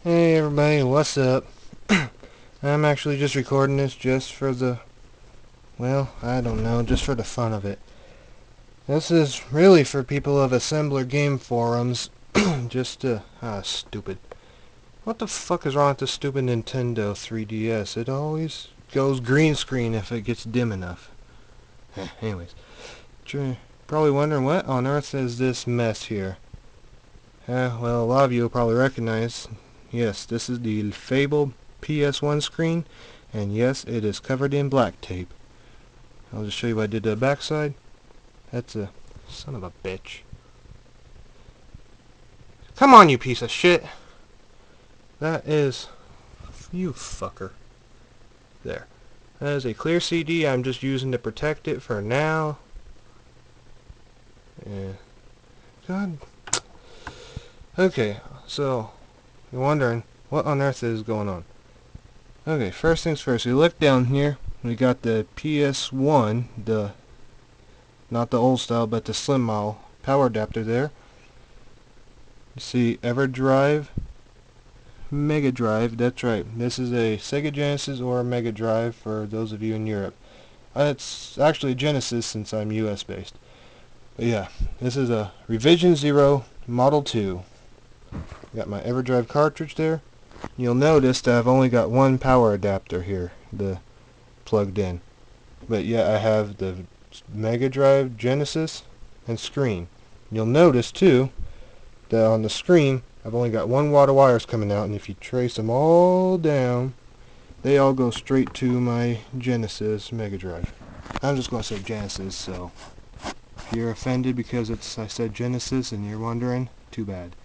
Hey everybody, what's up? I'm actually just recording this just for I don't know, just for the fun of it. This is really for people of assembler game forums, stupid. What the fuck is wrong with the stupid Nintendo 3DS? It always goes green screen if it gets dim enough. Anyways, probably wondering what on earth is this mess here? Well, a lot of you will probably recognize, yes, this is the fabled PSOne screen, and yes, it is covered in black tape. I'll just show you what I did to the backside. That's a son of a bitch. Come on, you piece of shit! That is... you fucker. There. That is a clear CD. I'm just using to protect it for now. Yeah. God. Okay, so you're wondering what on earth is going on. Okay, first things first. You look down here. We got the PSOne, not the old style, but the slim model power adapter there. You see EverDrive, Mega Drive. That's right. This is a Sega Genesis or a Mega Drive for those of you in Europe. It's actually a Genesis since I'm US based. But yeah, this is a Revision 0 Model 2. Got my EverDrive cartridge there. You'll notice that I've only got one power adapter here, plugged in. But yeah, I have the Mega Drive, Genesis, and screen. You'll notice too that on the screen I've only got one wad of wires coming out, and if you trace them all down, they all go straight to my Genesis Mega Drive. I'm just going to say Genesis, so if you're offended because I said Genesis and you're wondering, too bad.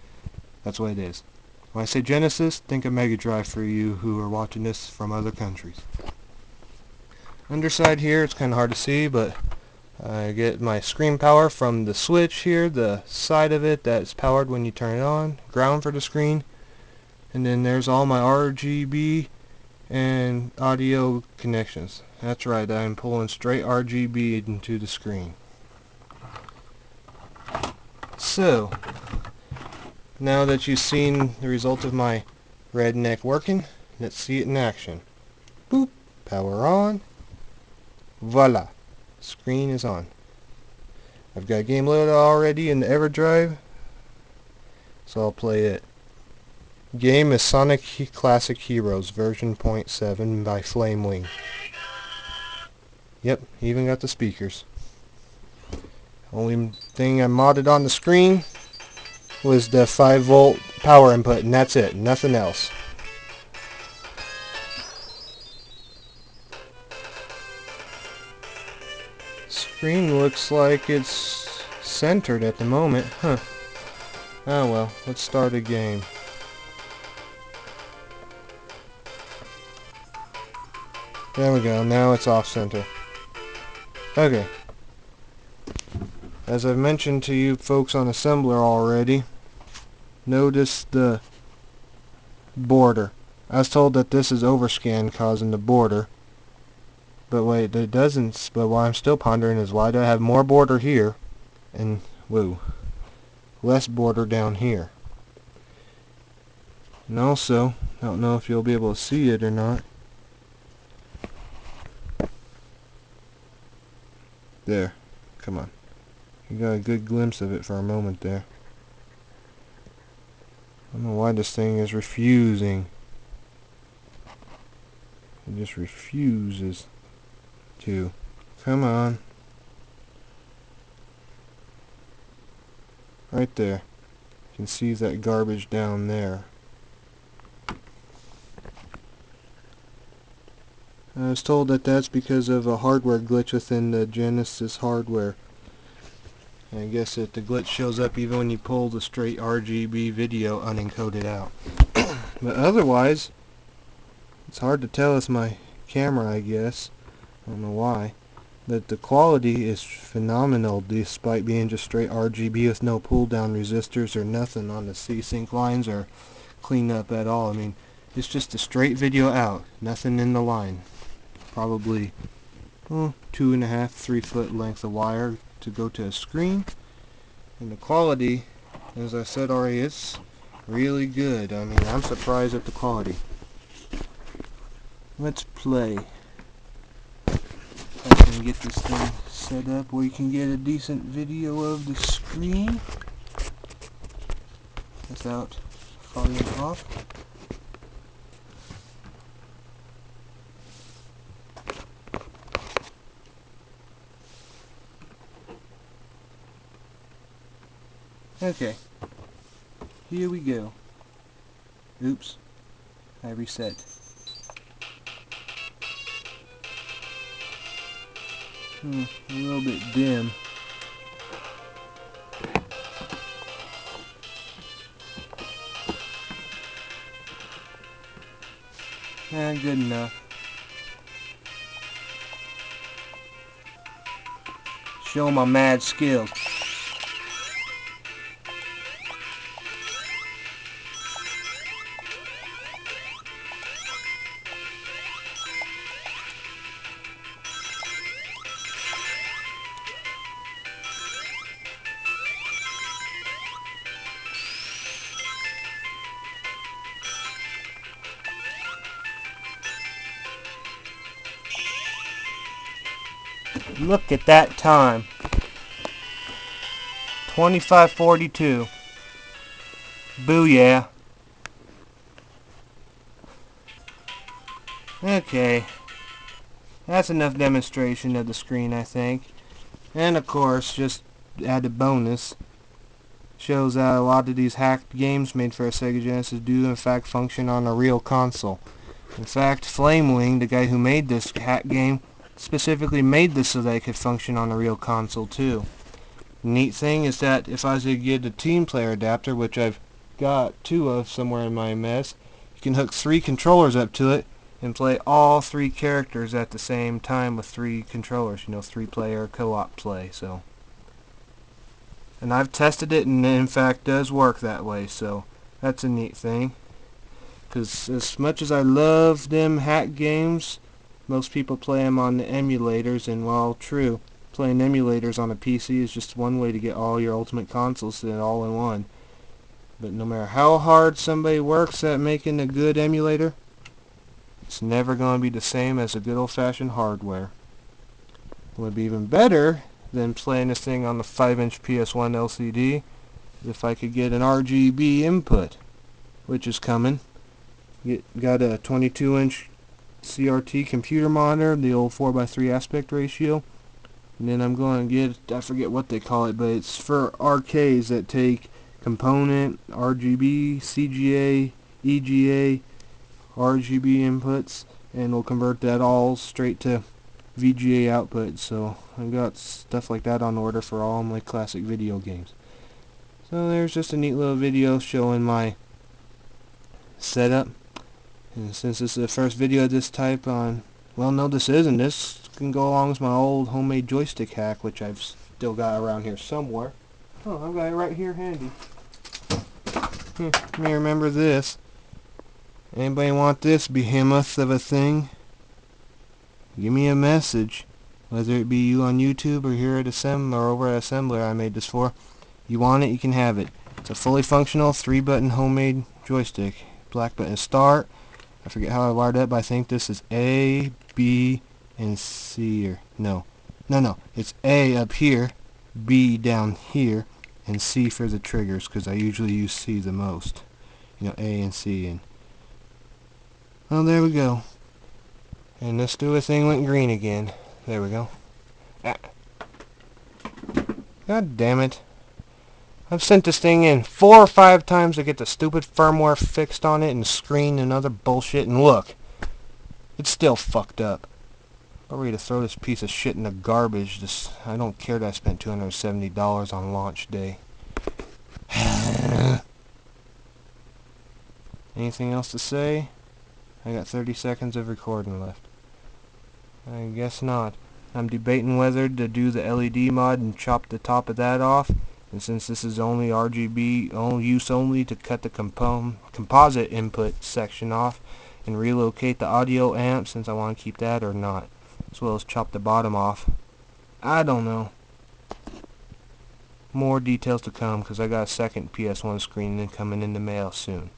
That's what it is. When I say Genesis, think of Mega Drive for you who are watching this from other countries. Underside here, it's kind of hard to see, but I get my screen power from the switch here, the side of it that's powered when you turn it on, ground for the screen, and then there's all my RGB and audio connections. That's right, I'm pulling straight RGB into the screen. So, now that you've seen the result of my redneck working, let's see it in action. Boop, power on, voila, screen is on. I've got a game loaded already in the EverDrive, so I'll play it. Game is Sonic Classic Heroes version 0.7 by Flamewing. Yep, even got the speakers. Only thing I modded on the screen was the 5-volt power input, and that's it, nothing else. Screen looks like it's centered at the moment, huh? Oh well, let's start a game. There we go, now it's off center. Okay. As I've mentioned to you folks on Assembler already, notice the border. I was told that this is overscan causing the border. But wait, it doesn't. But what I'm still pondering is why do I have more border here and, whoa, less border down here? And also, I don't know if you'll be able to see it or not. There. Come on. You got a good glimpse of it for a moment there. I don't know why this thing is refusing. It just refuses to. Come on. Right there. You can see that garbage down there. I was told that that's because of a hardware glitch within the Genesis hardware. And I guess that the glitch shows up even when you pull the straight RGB video unencoded out. But otherwise, it's hard to tell. It's my camera, I guess. I don't know why. But the quality is phenomenal despite being just straight RGB with no pull down resistors or nothing on the C-Sync lines or clean up at all. I mean, it's just a straight video out. Nothing in the line. Probably 2.5, 3 foot length of wire to go to a screen. And the quality, as I said already, it's really good. I mean, I'm surprised at the quality. Let's play. I can get this thing set up where you can get a decent video of the screen without falling off. Okay, here we go. Oops, I reset. A little bit dim. Good enough. Show my mad skills. Look at that time. 25:42. Booyah. Okay. That's enough demonstration of the screen, I think. And of course, just added bonus. Shows that a lot of these hacked games made for a Sega Genesis do in fact function on a real console. In fact, Flamewing, the guy who made this hack game, specifically made this so that it could function on a real console too. The neat thing is that if I was to get a Team Player adapter, which I've got 2 of somewhere in my mess, you can hook 3 controllers up to it and play all 3 characters at the same time with 3 controllers, 3-player co-op play. So, and I've tested it, and it in fact does work that way, so that's a neat thing. Because as much as I love them hack games, most people play them on the emulators, and while true, playing emulators on a PC is just one way to get all your Ultimate consoles all in one. But no matter how hard somebody works at making a good emulator, it's never going to be the same as a good old-fashioned hardware. It would be even better than playing this thing on the 5-inch PSOne LCD if I could get an RGB input, which is coming. Got a 22-inch CRT computer monitor, the old 4:3 aspect ratio, and then I'm going to get, I forget what they call it, but it's for arcades that take component, RGB, CGA, EGA, RGB inputs, and will convert that all straight to VGA output. So I've got stuff like that on order for all my classic video games. So there's just a neat little video showing my setup. And since this is the first video of this type on, well, no, this isn't. This can go along with my old homemade joystick hack, which I've still got around here somewhere. Oh, I've got it right here handy. Let me remember this. Anybody want this behemoth of a thing? Give me a message. Whether it be you on YouTube or here at Assembler or over at Assembler I made this for. You want it, you can have it. It's a fully functional 3-button homemade joystick. Black button start. I forget how I wired up, but I think this is A, B, and C. Or no. It's A up here, B down here, and C for the triggers, because I usually use C the most. A and C. And well, there we go. And this stupid thing went green again. There we go. Ah. God damn it. I've sent this thing in 4 or 5 times to get the stupid firmware fixed on it and screen and other bullshit, and look. It's still fucked up. I'm ready to throw this piece of shit in the garbage. I don't care that I spent $270 on launch day. Anything else to say? I got 30 seconds of recording left. I guess not. I'm debating whether to do the LED mod and chop the top of that off. And since this is only RGB use only, to cut the composite input section off and relocate the audio amp, since I want to keep that, or not, as well as chop the bottom off. I don't know. more details to come because I got a second PS1 screen coming in the mail soon.